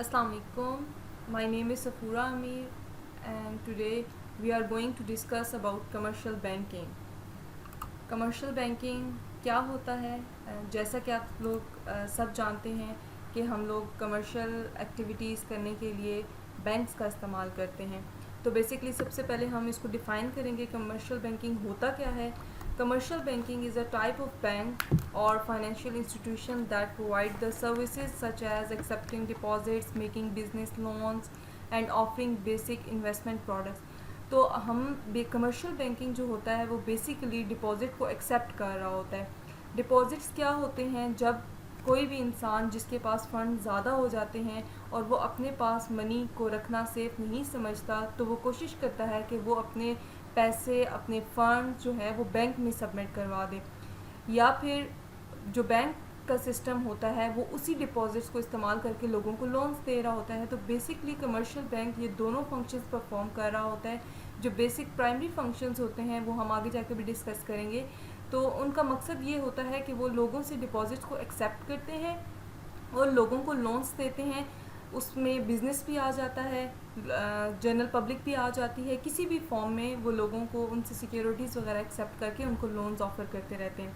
Assalamu alaikum. My name is Safura Amir and today we are going to discuss about commercial banking. Commercial banking क्या होता है? जैसा कि आप लोग सब जानते हैं कि हम लोग कमर्शियल एक्टिविटीज़ करने के लिए बैंक्स का इस्तेमाल करते हैं। तो बेसिकली सबसे पहले हम इसको डिफ़ाइन करेंगे कमर्शियल बैंकिंग होता क्या है। Commercial banking is a type of bank और financial institution that provide the services such as accepting deposits, making business loans and offering basic investment products. तो हम कमर्शियल बैंकिंग जो होता है वो बेसिकली डिपॉज़िट को एक्सेप्ट कर रहा होता है। डिपॉज़िट्स क्या होते हैं? जब कोई भी इंसान जिसके पास फ़ंड ज़्यादा हो जाते हैं और वो अपने पास मनी को रखना सेफ नहीं समझता, तो वो कोशिश करता है कि वो अपने पैसे, अपने फ़ंड जो है वो बैंक में सबमिट करवा दे, या फिर जो बैंक का सिस्टम होता है वो उसी डिपॉजिट्स को इस्तेमाल करके लोगों को लोन्स दे रहा होता है। तो बेसिकली कमर्शियल बैंक ये दोनों फंक्शंस परफॉर्म कर रहा होता है। जो बेसिक प्राइमरी फंक्शंस होते हैं वो हम आगे जाके भी डिस्कस करेंगे। तो उनका मकसद ये होता है कि वो लोगों से डिपॉजिट्स को एक्सेप्ट करते हैं और लोगों को लोन्स देते हैं। उसमें बिज़नेस भी आ जाता है, जनरल पब्लिक भी आ जाती है, किसी भी फॉर्म में वो लोगों को उनसे सिक्योरिटीज़ वगैरह एक्सेप्ट करके उनको लोन्स ऑफ़र करते रहते हैं।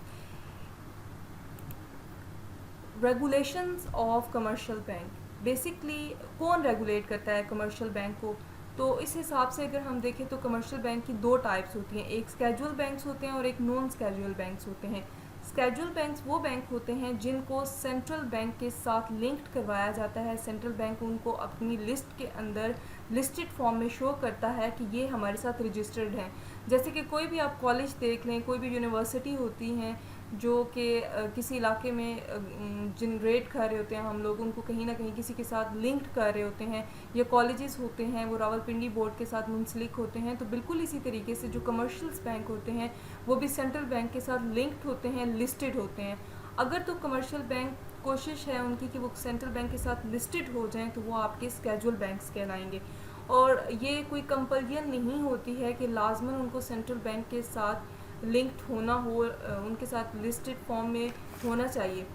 Regulations of commercial bank, basically कौन रेगुलेट करता है कमर्शियल बैंक को? तो इस हिसाब से अगर हम देखें तो कमर्शियल बैंक की दो टाइप्स होती हैं, एक स्केड्यूल बैंक्स होते हैं और एक नॉन स्केड्यूल बैंक्स होते हैं। स्केड्यूल बैंक्स वो बैंक होते हैं जिनको सेंट्रल बैंक के साथ लिंक्ड करवाया जाता है। सेंट्रल बैंक उनको अपनी लिस्ट के अंदर लिस्टेड फॉर्म में शो करता है कि ये हमारे साथ रजिस्टर्ड हैं। जैसे कि कोई भी आप कॉलेज देख लें, कोई भी यूनिवर्सिटी होती हैं जो कि किसी इलाके में जनरेट कर रहे होते हैं, हम लोग उनको कहीं ना कहीं किसी के साथ लिंक्ड कर रहे होते हैं, या कॉलेजेस होते हैं वो रावलपिंडी बोर्ड के साथ मुंसलिक होते हैं। तो बिल्कुल इसी तरीके से जो कमर्शियल्स बैंक होते हैं वो भी सेंट्रल बैंक के साथ लिंक्ड होते हैं, लिस्टेड होते हैं। अगर तो कमर्शियल बैंक कोशिश है उनकी कि वो सेंट्रल बैंक के साथ लिस्टेड हो जाएं तो वो आपके स्केड्यूल बैंक्स कहलाएंगे। और ये कोई कंपल्सन नहीं होती है कि लाजमन उनको सेंट्रल बैंक के साथ लिंक्ड होना हो, उनके साथ लिस्टेड फॉर्म में होना चाहिए।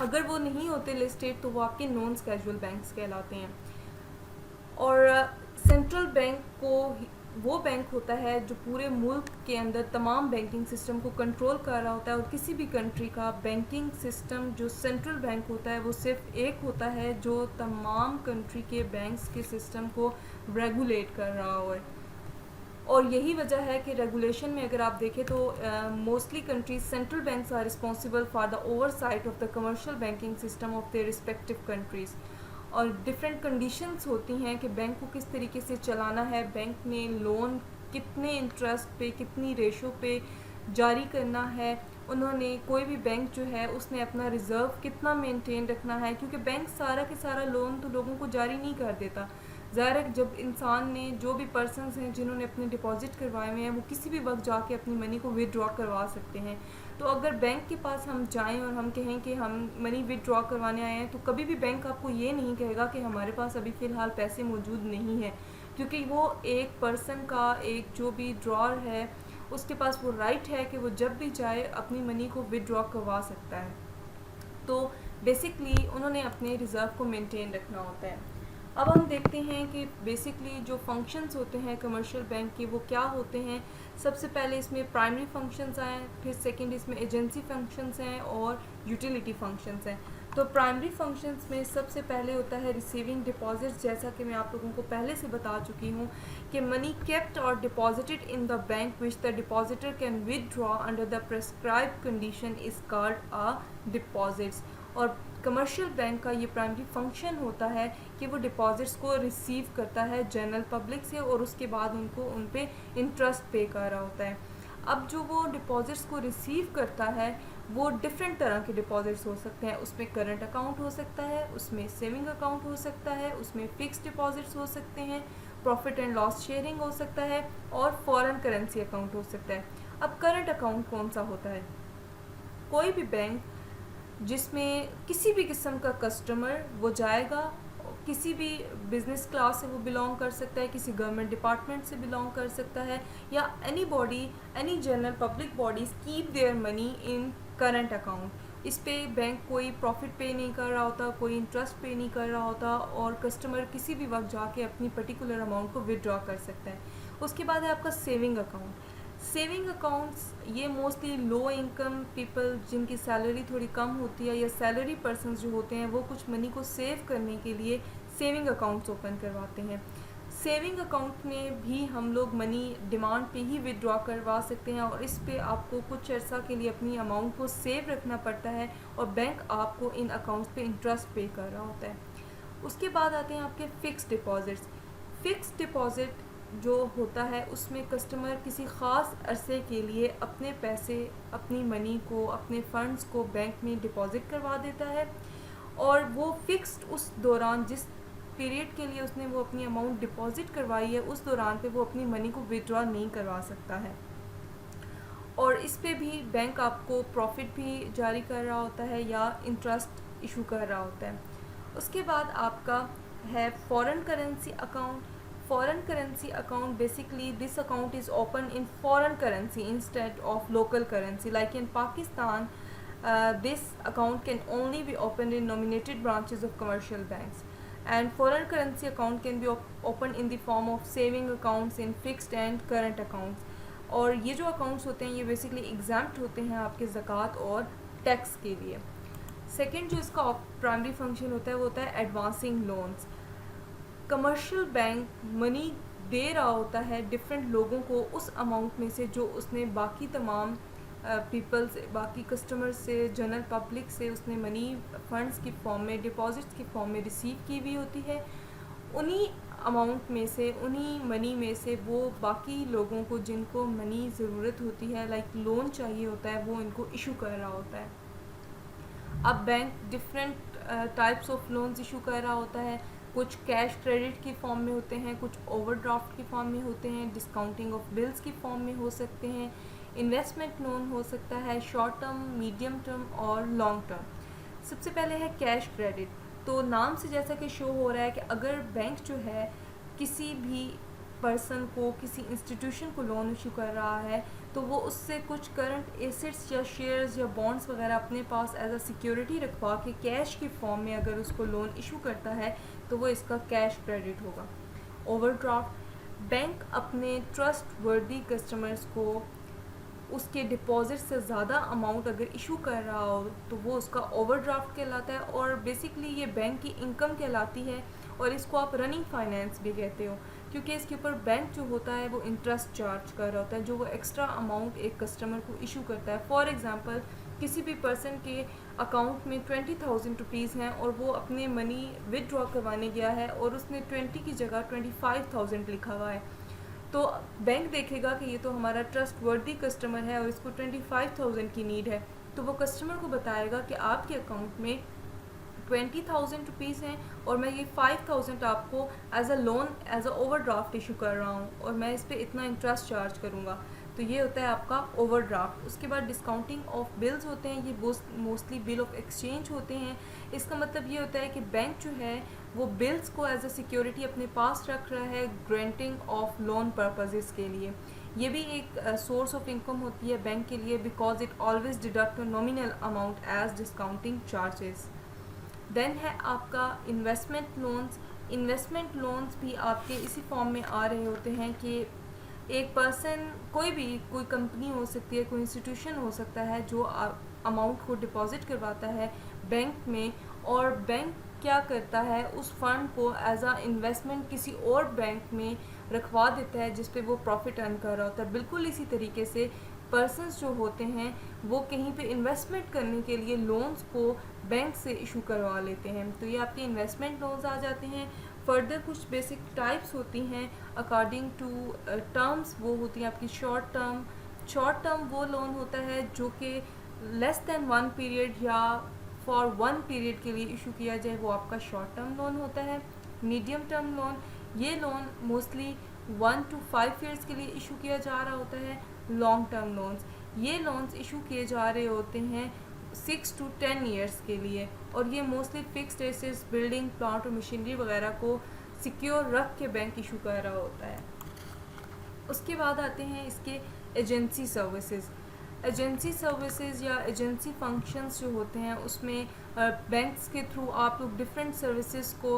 अगर वो नहीं होते लिस्टेड तो वो आपके नॉन स्केड्यूल बैंक्स कहलाते हैं। और सेंट्रल बैंक को वो बैंक होता है जो पूरे मुल्क के अंदर तमाम बैंकिंग सिस्टम को कंट्रोल कर रहा होता है। और किसी भी कंट्री का बैंकिंग सिस्टम जो सेंट्रल बैंक होता है वो सिर्फ एक होता है जो तमाम कंट्री के बैंक्स के सिस्टम को रेगुलेट कर रहा हो। और यही वजह है कि रेगुलेशन में अगर आप देखें तो mostly countries central banks are responsible for the oversight of the commercial banking system of their respective countries. और डिफरेंट कंडीशंस होती हैं कि बैंक को किस तरीके से चलाना है, बैंक ने लोन कितने इंटरेस्ट पे, कितनी रेशो पे जारी करना है, उन्होंने कोई भी बैंक जो है उसने अपना रिज़र्व कितना मेंटेन रखना है, क्योंकि बैंक सारा के सारा लोन तो लोगों को जारी नहीं कर देता। ज़ाहिर है जब इंसान ने, जो भी पर्सनस हैं जिन्होंने अपने डिपॉजिट करवाए हुए हैं, वो किसी भी वक्त जाके अपनी मनी को विदड्रॉ करवा सकते हैं। तो अगर बैंक के पास हम जाएं और हम कहें कि हम मनी विदड्रॉ करवाने आए हैं, तो कभी भी बैंक आपको ये नहीं कहेगा कि हमारे पास अभी फ़िलहाल पैसे मौजूद नहीं है, क्योंकि वो एक पर्सन का, एक जो भी ड्रॉर है उसके पास वो राइट है कि वो जब भी चाहे अपनी मनी को विदड्रॉ करवा सकता है। तो बेसिकली उन्होंने अपने रिज़र्व को मेंटेन रखना होता है। अब हम देखते हैं कि बेसिकली जो फंक्शंस होते हैं कमर्शियल बैंक के वो क्या होते हैं। सबसे पहले इसमें प्राइमरी फंक्शंस हैं, फिर सेकंड इसमें एजेंसी फंक्शंस हैं और यूटिलिटी फंक्शंस हैं। तो प्राइमरी फंक्शंस में सबसे पहले होता है रिसीविंग डिपॉजिट्स। जैसा कि मैं आप लोगों को पहले से बता चुकी हूँ कि मनी केप्ट और deposited in the bank which the depositor can withdraw under the prescribed condition is called a deposits. और कमर्शियल बैंक का ये प्राइमरी फंक्शन होता है कि वो डिपॉजिट्स को रिसीव करता है जनरल पब्लिक से और उसके बाद उनको उन पे इंटरेस्ट पे कर रहा होता है। अब जो वो डिपॉजिट्स को रिसीव करता है वो डिफरेंट तरह के डिपॉजिट्स हो सकते हैं। उसमें करंट अकाउंट हो सकता है, उसमें सेविंग अकाउंट हो सकता है, उसमें फिक्स्ड डिपॉजिट्स हो सकते हैं, प्रॉफिट एंड लॉस शेयरिंग हो सकता है और फॉरेन करेंसी अकाउंट हो सकता है। अब करंट अकाउंट कौन सा होता है? कोई भी बैंक जिसमें किसी भी किस्म का कस्टमर वो जाएगा, किसी भी बिजनेस क्लास से वो बिलोंग कर सकता है, किसी गवर्नमेंट डिपार्टमेंट से बिलोंग कर सकता है, या any body, any general public bodies keep their money in current account. इस पे बैंक कोई प्रॉफिट पे नहीं कर रहा होता, कोई इंटरेस्ट पे नहीं कर रहा होता, और कस्टमर किसी भी वक्त जाके अपनी पर्टिकुलर अमाउंट को विड्रॉ कर सकता है। उसके बाद है आपका सेविंग अकाउंट। सेविंग अकाउंट्स ये मोस्टली लो इनकम पीपल जिनकी सैलरी थोड़ी कम होती है, या सैलरी पर्सनस जो होते हैं, वो कुछ मनी को सेव करने के लिए सेविंग अकाउंट्स ओपन करवाते हैं। सेविंग अकाउंट में भी हम लोग मनी डिमांड पे ही विड्रॉ करवा सकते हैं, और इस पे आपको कुछ अर्सा के लिए अपनी अमाउंट को सेव रखना पड़ता है, और बैंक आपको इन अकाउंट्स पे इंटरेस्ट पे कर रहा होता है। उसके बाद आते हैं आपके फ़िक्स डिपॉज़िट्स। फ़िक्स डिपॉज़िट जो होता है उसमें कस्टमर किसी ख़ास अरसे के लिए अपने पैसे, अपनी मनी को, अपने फ़ंड्स को बैंक में डिपॉज़िट करवा देता है, और वो फ़िक्स्ड उस दौरान जिस पीरियड के लिए उसने वो अपनी अमाउंट डिपॉज़िट करवाई है, उस दौरान पे वो अपनी मनी को विड्रॉ नहीं करवा सकता है, और इस पे भी बैंक आपको प्रॉफिट भी जारी कर रहा होता है या इंटरेस्ट इशू कर रहा होता है। उसके बाद आपका है foreign currency account. Foreign currency account basically this account is open in foreign currency instead of local currency, like in Pakistan this account can only be opened in nominated branches of commercial banks, and foreign currency account can be opened in the form of saving accounts in fixed and current accounts। और ये जो accounts होते हैं ये basically exempt होते हैं आपके ज़कात और टैक्स के लिए। सेकेंड जो इसका प्राइमरी फंक्शन होता है वो होता है advancing loans. Commercial bank money दे रहा होता है डिफरेंट लोगों को उस अमाउंट में से जो उसने बाकी तमाम पीपल से, बाकी कस्टमर से, जनरल पब्लिक से उसने मनी फंड्स की फॉर्म में, डिपॉजिट्स की फॉर्म में रिसीव की हुई होती है। उन्हीं अमाउंट में से, उन्हीं मनी में से वो बाकी लोगों को जिनको मनी ज़रूरत होती है, लाइक लोन चाहिए होता है, वो इनको इशू कर रहा होता है। अब bank different types of loans issue कर रहा होता है। कुछ कैश क्रेडिट की फॉर्म में होते हैं, कुछ ओवरड्राफ्ट की फॉर्म में होते हैं, डिस्काउंटिंग ऑफ बिल्स की फॉर्म में हो सकते हैं, इन्वेस्टमेंट लोन हो सकता है, शॉर्ट टर्म, मीडियम टर्म और लॉन्ग टर्म। सबसे पहले है कैश क्रेडिट। तो नाम से जैसा कि शो हो रहा है कि अगर बैंक जो है किसी भी पर्सन को, किसी इंस्टीट्यूशन को लोन इशू कर रहा है, तो वो उससे कुछ करंट एसेट्स या शेयर्स या बॉन्ड्स वगैरह अपने पास एज अ सिक्योरिटी रखवा के कैश की फॉर्म में अगर उसको लोन इशू करता है तो वो इसका कैश क्रेडिट होगा। ओवरड्राफ्ट, बैंक अपने ट्रस्ट वर्दी कस्टमर्स को उसके डिपॉजिट से ज़्यादा अमाउंट अगर इशू कर रहा हो तो वो उसका ओवरड्राफ्ट कहलाता है, और बेसिकली ये बैंक की इनकम कहलाती है, और इसको आप रनिंग फाइनेंस भी कहते हो, क्योंकि इसके ऊपर बैंक जो होता है वो इंटरेस्ट चार्ज कर रहा होता है जो वो एक्स्ट्रा अमाउंट एक कस्टमर को इशू करता है। फॉर एग्ज़ाम्पल किसी भी पर्सन के अकाउंट में 20,000 रुपीज़ हैं और वो अपने मनी विदड्रॉ करवाने गया है और उसने 20 की जगह 25,000 लिखा हुआ है, तो बैंक देखेगा कि ये तो हमारा ट्रस्ट वर्दी कस्टमर है और इसको 25,000 की नीड है, तो वो कस्टमर को बताएगा कि आपके अकाउंट में 20,000 रुपीज़ हैं और मैं ये 5,000 आपको as a loan, as a overdraft issue कर रहा हूँ और मैं इस पर इतना इंटरेस्ट चार्ज करूँगा। तो ये होता है आपका ओवरड्राफ्ट। उसके बाद डिस्काउंटिंग ऑफ बिल्स होते हैं, ये मोस्टली बिल ऑफ एक्सचेंज होते हैं। इसका मतलब ये होता है कि बैंक जो है वो बिल्स को एज अ सिक्योरिटी अपने पास रख रहा है ग्रांटिंग ऑफ लोन पर्पसेस के लिए। ये भी एक सोर्स ऑफ इनकम होती है बैंक के लिए, because it always deduct nominal amount as discounting charges. Then है आपका इन्वेस्टमेंट लोन्स। इन्वेस्टमेंट लोन्स भी आपके इसी फॉर्म में आ रहे होते हैं कि एक पर्सन, कोई कंपनी हो सकती है, कोई इंस्टीट्यूशन हो सकता है जो अमाउंट को डिपॉजिट करवाता है बैंक में, और बैंक क्या करता है उस फंड को एज अ इन्वेस्टमेंट किसी और बैंक में रखवा देता है जिस पे वो प्रॉफिट अर्न कर रहा होता है। बिल्कुल इसी तरीके से पर्सन्स जो होते हैं वो कहीं पे इन्वेस्टमेंट करने के लिए लोन्स को बैंक से इशू करवा लेते हैं, तो ये आपके इन्वेस्टमेंट लोन्स आ जाते हैं। फर्दर कुछ बेसिक टाइप्स होती हैं अकॉर्डिंग टू टर्म्स, वो होती हैं आपकी शॉर्ट टर्म। शॉर्ट टर्म वो लोन होता है जो कि लेस देन 1 पीरियड या फॉर 1 पीरियड के लिए इशू किया जाए, वो आपका शॉर्ट टर्म लोन होता है। मीडियम टर्म लोन, ये लोन मोस्टली 1 to 5 ईयर्स के लिए इशू किया जा रहा होता है। लॉन्ग टर्म लोन्स, ये लोन्स इशू किए जा रहे होते हैं 6 to 10 ईयर्स के लिए, और ये mostly fixed assets, building, plant और मशीनरी वगैरह को सिक्योर रख के बैंक इशू कर रहा होता है। उसके बाद आते हैं इसके एजेंसी सर्विसेज। एजेंसी सर्विसेज या एजेंसी फंक्शंस जो होते हैं उसमें बैंक्स के थ्रू आप लोग डिफरेंट सर्विसेज को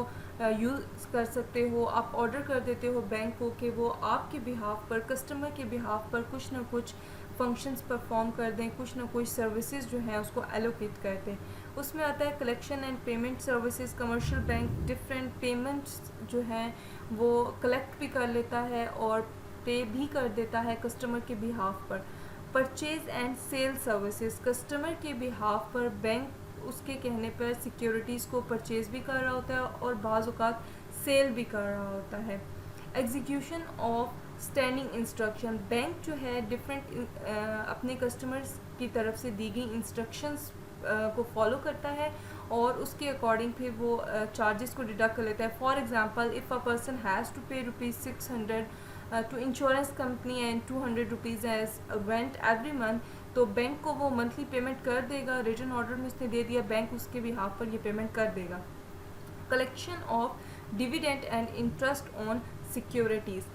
यूज़ कर सकते हो। आप ऑर्डर कर देते हो बैंक को कि वो आपके बिहाफ पर, कस्टमर के बिहाफ पर कुछ ना कुछ फंक्शंस परफॉर्म कर दें, कुछ ना कुछ सर्विसेज जो हैं उसको एलोकेट कर दें। उसमें आता है collection and payment services. Commercial bank different payments जो हैं वो कलेक्ट भी कर लेता है और पे भी कर देता है कस्टमर के बिहाफ पर। Purchase and sale services, customer के बिहाफ पर बैंक उसके कहने पर सिक्योरिटीज़ को परचेज भी कर रहा होता है और बाज़ औक़ात सेल भी कर रहा होता है। Execution of standing instruction, bank जो है डिफरेंट अपने कस्टमर्स की तरफ से दी गई इंस्ट्रक्शंस को फॉलो करता है और उसके अकॉर्डिंग फिर वो चार्जेस को डिडक्ट कर लेता है। For example, if a person has to pay ₹600 to insurance company and 200 rupees as rent every month, तो बैंक को वो मंथली पेमेंट कर देगा। रिटन ऑर्डर में उसने दे दिया, बैंक उसके बिहाफ पर ये पेमेंट कर देगा। Collection of dividend and interest on securities,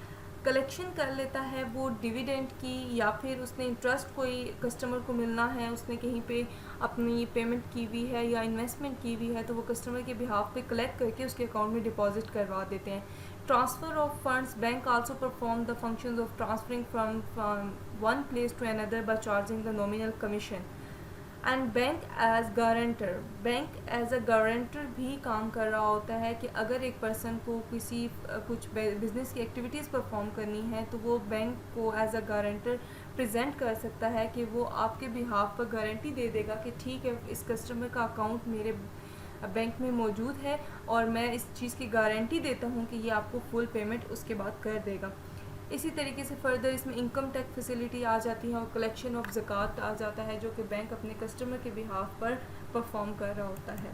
collection कर लेता है वो डिविडेंड की या फिर उसने इंटरेस्ट कोई कस्टमर को मिलना है, उसने कहीं पे अपनी पेमेंट की हुई है या इन्वेस्टमेंट की हुई है तो वो कस्टमर के बिहाफ पे कलेक्ट करके उसके अकाउंट में डिपॉजिट करवा देते हैं। Transfer of funds, bank also perform the functions of transferring from one place to another by charging the nominal commission. And bank as guarantor, bank as a guarantor भी काम कर रहा होता है कि अगर एक पर्सन को किसी कुछ बिजनेस की एक्टिविटीज़ परफॉर्म करनी है तो वो बैंक को एज अ गारंटर प्रेजेंट कर सकता है कि वो आपके बिहाफ पर गारंटी दे देगा कि ठीक है, इस कस्टमर का अकाउंट मेरे बैंक में मौजूद है और मैं इस चीज़ की गारंटी देता हूँ कि ये आपको फुल पेमेंट उसके बाद कर देगा। इसी तरीके से फर्दर इसमें इनकम टैक्स फैसिलिटी आ जाती है और कलेक्शन ऑफ ज़कात आ जाता है जो कि बैंक अपने कस्टमर के बिहाफ पर परफॉर्म कर रहा होता है।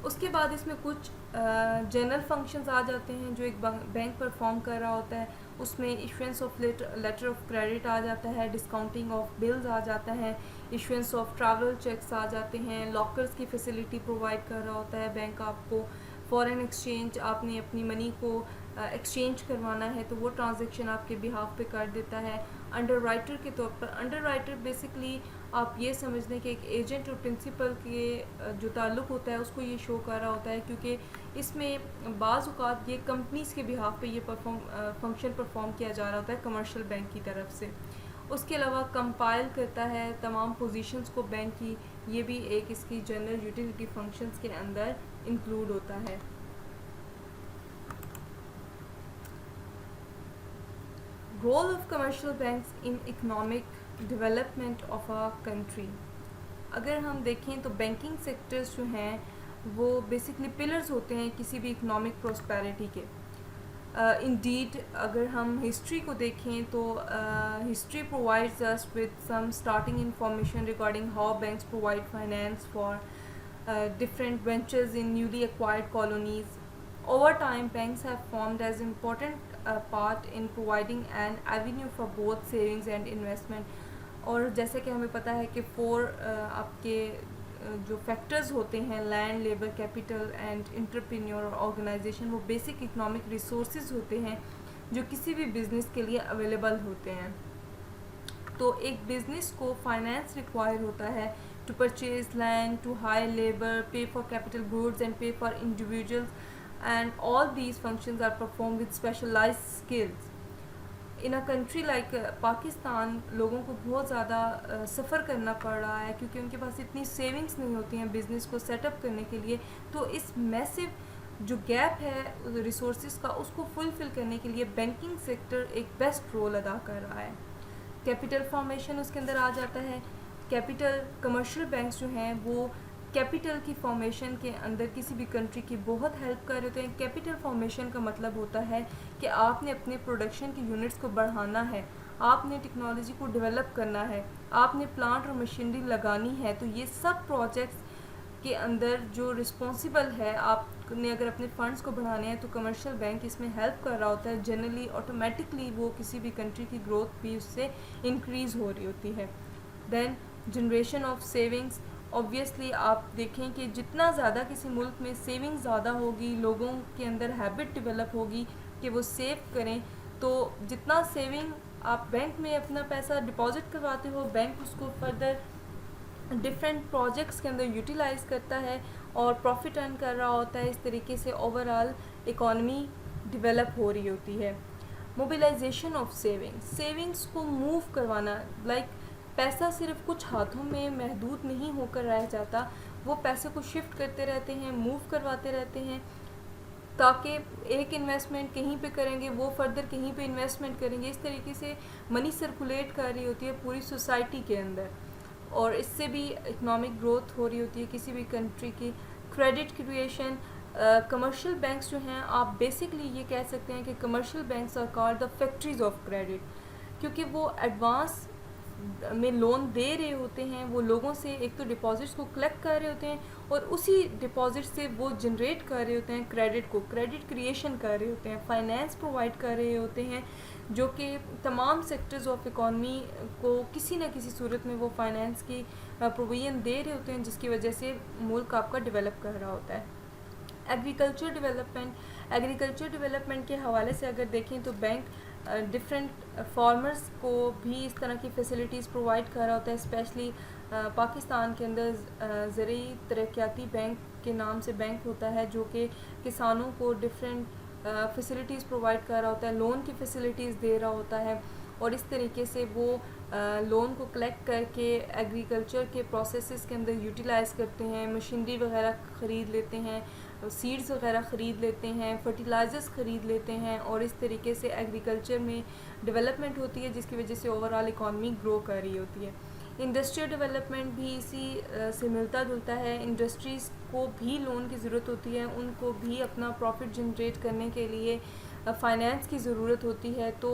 उसके बाद इसमें कुछ जनरल फंक्शंस आ जाते हैं जो एक बैंक परफॉर्म कर रहा होता है। उसमें issuance of letter of credit आ जाता है, डिस्काउंटिंग ऑफ बिल्स आ जाता है, इशुएंस ऑफ ट्रैवल चेक्स आ जाते हैं, लॉकर्स की फैसिलिटी प्रोवाइड कर रहा होता है बैंक आपको। फॉरेन एक्सचेंज, आपने अपनी मनी को एक्सचेंज करवाना है तो वो ट्रांजैक्शन आपके बिहाफ पे कर देता है। अंडर राइटर के तौर पर, अंडर राइटर बेसिकली आप ये समझ लें कि एक एजेंट और प्रिंसिपल के जो ताल्लुक़ होता है उसको ये शो कर रहा होता है, क्योंकि इसमें बाज़ औक़ात ये कंपनीज़ के बिहाफ पे ये फंक्शन परफॉर्म किया जा रहा होता है कमर्शियल बैंक की तरफ से। उसके अलावा कंपाइल करता है तमाम पोजीशंस को बैंक की, ये भी एक इसकी जनरल यूटिलिटी फंक्शंस के अंदर इंक्लूड होता है। Role of commercial banks in economic development of a country, अगर हम देखें तो बैंकिंग सेक्टर्स जो हैं वो बेसिकली पिलर्स होते हैं किसी भी इकोनॉमिक प्रोस्पेरिटी के। इंडीड अगर हम हिस्ट्री को देखें तो history provides us with some starting information regarding how banks provide finance for different ventures in newly acquired colonies. Over time, banks have formed as important part in providing an avenue for both savings and investment. और जैसे कि हमें पता है कि आपके जो factors होते हैं, land, labour, capital and entrepreneur और ऑर्गेनाइजेशन, वो बेसिक इकोनॉमिक रिसोर्सेज होते हैं जो किसी भी बिज़नेस के लिए अवेलेबल होते हैं। तो एक बिज़नेस को फाइनेंस रिक्वायर होता है to purchase land, to hire labor, pay for capital goods and pay for individuals, and all these functions are performed with specialized skills. In a country like Pakistan, लोगों को बहुत ज़्यादा सफ़र करना पड़ रहा है क्योंकि उनके पास इतनी सेविंग्स नहीं होती हैं बिज़नेस को सेटअप करने के लिए। तो इस मैसिव जो गैप है रिसोर्सेज का, उसको फुलफ़िल करने के लिए बैंकिंग सेक्टर एक बेस्ट रोल अदा कर रहा है। कैपिटल फॉर्मेशन उसके अंदर आ जाता है। कैपिटल, कमर्शियल बैंक्स जो हैं वो कैपिटल की फॉर्मेशन के अंदर किसी भी कंट्री की बहुत हेल्प कर रहे होते हैं। कैपिटल फॉर्मेशन का मतलब होता है कि आपने अपने प्रोडक्शन की यूनिट्स को बढ़ाना है, आपने टेक्नोलॉजी को डेवलप करना है, आपने प्लांट और मशीनरी लगानी है। तो ये सब प्रोजेक्ट्स के अंदर जो रिस्पॉन्सिबल है, आपने अगर अपने फंड्स को बढ़ाने हैं तो कमर्शियल बैंक इसमें हेल्प कर रहा होता है। जनरली ऑटोमेटिकली वो किसी भी कंट्री की ग्रोथ भी उससे इंक्रीज़ हो रही होती है। Then generation of savings, obviously आप देखें कि जितना ज़्यादा किसी मुल्क में सेविंग ज़्यादा होगी, लोगों के अंदर हैबिट डेवलप होगी कि वो सेव करें, तो जितना सेविंग आप बैंक में अपना पैसा डिपॉजिट करवाते हो, बैंक उसको फर्दर डिफरेंट प्रोजेक्ट्स के अंदर यूटिलाइज़ करता है और प्रॉफिट अर्न कर रहा होता है। इस तरीके से ओवरऑल इकॉनमी डेवलप हो रही होती है। मोबिलाइजेशन ऑफ सेविंग्स को मूव करवाना, लाइक पैसा सिर्फ कुछ हाथों में महदूद नहीं होकर रह जाता, वो पैसे को शिफ्ट करते रहते हैं, मूव करवाते रहते हैं, ताकि एक इन्वेस्टमेंट कहीं पे करेंगे वो फर्दर कहीं पे इन्वेस्टमेंट करेंगे। इस तरीके से मनी सर्कुलेट कर रही होती है पूरी सोसाइटी के अंदर और इससे भी इकोनॉमिक ग्रोथ हो रही होती है किसी भी कंट्री की। क्रेडिट क्रिएशन, कमर्शियल बैंक्स जो हैं, आप बेसिकली ये कह सकते हैं कि commercial banks are called the factories of credit, क्योंकि वो एडवांस में लोन दे रहे होते हैं, वो लोगों से एक तो डिपॉजिट्स को कलेक्ट कर रहे होते हैं और उसी डिपॉजिट से वो जनरेट कर रहे होते हैं क्रेडिट को, क्रेडिट क्रिएशन कर रहे होते हैं, फाइनेंस प्रोवाइड कर रहे होते हैं, जो कि तमाम सेक्टर्स ऑफ इकॉनमी को किसी न किसी सूरत में वो फाइनेंस की प्रोविजन दे रहे होते हैं, जिसकी वजह से मुल्क आपका डेवलप कर रहा होता है। एग्रीकल्चर डेवलपमेंट के हवाले से अगर देखें तो बैंक डिफरेंट फार्मर्स को भी इस तरह की फैसिलिटीज़ प्रोवाइड कर रहा होता है। स्पेशली पाकिस्तान के अंदर ज़रूरी तरक्याती बैंक के नाम से बैंक होता है, जो कि किसानों को डिफरेंट फैसिलिटीज़ प्रोवाइड कर रहा होता है, लोन की फैसिलिटीज़ दे रहा होता है और इस तरीके से वो लोन को कलेक्ट करके एग्रीकल्चर के प्रोसेसेस के अंदर यूटिलाइज़ करते हैं, मशीनरी वगैरह ख़रीद लेते हैं, सीड्स वगैरह ख़रीद लेते हैं, फर्टिलाइज़र्स ख़रीद लेते हैं और इस तरीके से एग्रीकल्चर में डेवलपमेंट होती है, जिसकी वजह से ओवरऑल इकॉनमी ग्रो कर रही होती है। इंडस्ट्रियल डेवलपमेंट भी इसी से मिलता जुलता है। इंडस्ट्रीज़ को भी लोन की ज़रूरत होती है, उनको भी अपना प्रॉफिट जनरेट करने के लिए फाइनेंस की ज़रूरत होती है। तो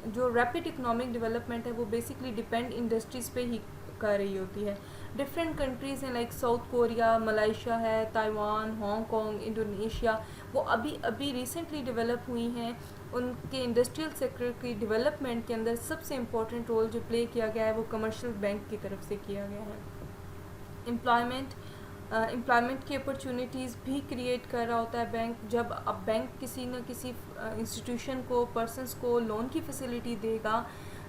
जो रैपिड इकोनॉमिक डेवलपमेंट है वो बेसिकली डिपेंड इंडस्ट्रीज़ पे ही कर रही होती है। डिफरेंट कंट्रीज़ हैं लाइक साउथ कोरिया, मलाइशिया है, ताइवान, हांगकॉन्ग, इंडोनेशिया, वो अभी रिसेंटली डेवलप हुई हैं। उनके इंडस्ट्रियल सेक्टर की डेवलपमेंट के अंदर सबसे इम्पोर्टेंट रोल जो प्ले किया गया है वो कमर्शियल बैंक की तरफ से किया गया है। एम्प्लॉयमेंट की अपॉर्चुनिटीज़ भी क्रिएट कर रहा होता है बैंक। जब अब बैंक किसी न किसी इंस्टीट्यूशन को, पर्सनस को लोन की फैसिलिटी देगा,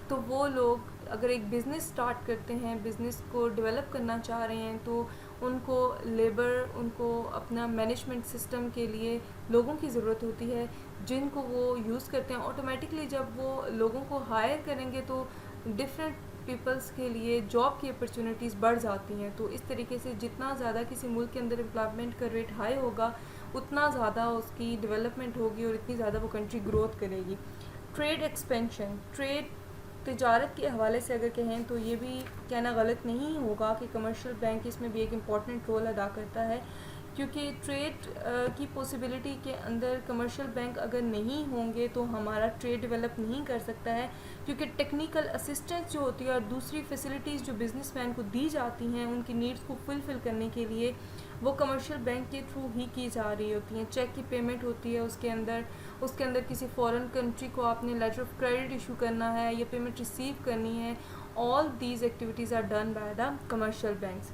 तो वो लोग अगर एक बिज़नेस स्टार्ट करते हैं, बिज़नेस को डेवलप करना चाह रहे हैं, तो उनको लेबर, उनको अपना मैनेजमेंट सिस्टम के लिए लोगों की ज़रूरत होती है, जिनको वो यूज़ करते हैं। ऑटोमेटिकली जब वो लोगों को हायर करेंगे तो डिफरेंट पीपल्स के लिए जॉब की अपॉर्चुनिटीज़ बढ़ जाती हैं। तो इस तरीके से जितना ज़्यादा किसी मुल्क के अंदर एम्प्लॉयमेंट का रेट हाई होगा, उतना ज़्यादा उसकी डेवलपमेंट होगी और इतनी ज़्यादा वो कंट्री ग्रोथ करेगी। ट्रेड एक्सपेंशन, ट्रेड तिजारत के हवाले से अगर कहें तो ये भी कहना गलत नहीं होगा कि कमर्शियल बैंक इसमें भी एक इम्पॉर्टेंट रोल अदा करता है, क्योंकि ट्रेड की पॉसिबिलिटी के अंदर कमर्शियल बैंक अगर नहीं होंगे तो हमारा ट्रेड डेवलप नहीं कर सकता है, क्योंकि टेक्निकल असिस्टेंस जो होती है और दूसरी फैसिलिटीज़ जो बिजनेसमैन को दी जाती हैं उनकी नीड्स को फुलफ़िल करने के लिए, वो कमर्शियल बैंक के थ्रू ही की जा रही होती हैं। चेक की पेमेंट होती है, उसके अंदर किसी फॉरेन कंट्री को आपने लेटर ऑफ क्रेडिट इशू करना है या पेमेंट रिसीव करनी है, all these activities are done by the commercial banks.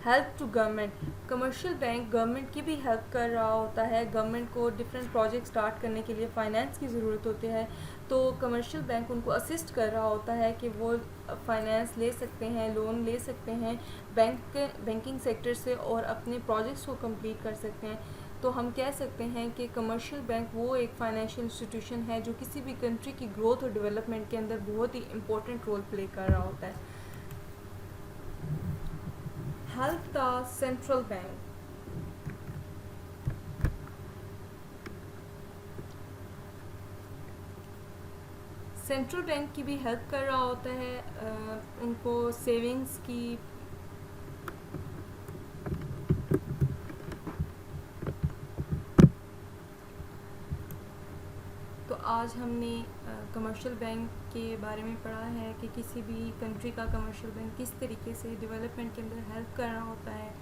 Help to government, commercial bank government की भी हेल्प कर रहा होता है। गवर्नमेंट को डिफरेंट प्रोजेक्ट स्टार्ट करने के लिए फ़ाइनेंस की ज़रूरत होती है, तो कमर्शियल बैंक उनको असिस्ट कर रहा होता है कि वो फाइनेंस ले सकते हैं, लोन ले सकते हैं बैंकिंग सेक्टर से और अपने प्रोजेक्ट्स को कंप्लीट कर सकते हैं। तो हम कह सकते हैं कि कमर्शियल बैंक वो एक फाइनेंशियल इंस्टीट्यूशन है जो किसी भी कंट्री की ग्रोथ और डेवलपमेंट के अंदर बहुत ही इंपॉर्टेंट रोल प्ले कर रहा होता है। Help the central bank, central bank की भी हेल्प कर रहा होता है उनको सेविंग्स की। तो आज हमने कमर्शियल बैंक के बारे में पढ़ा है कि किसी भी कंट्री का कमर्शियल बैंक किस तरीके से डेवलपमेंट के अंदर हेल्प कर रहा होता है,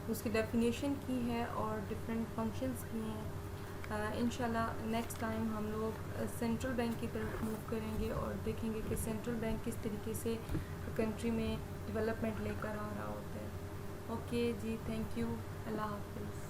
उसकी डेफिनेशन की है और डिफरेंट फंक्शंस की हैं। इंशाल्लाह नेक्स्ट टाइम हम लोग सेंट्रल बैंक की तरफ मूव करेंगे और देखेंगे कि सेंट्रल बैंक किस तरीके से कंट्री में डेवलपमेंट लेकर आ रहा होता है। ओके जी, थैंक यू, अल्लाह हाफिज़।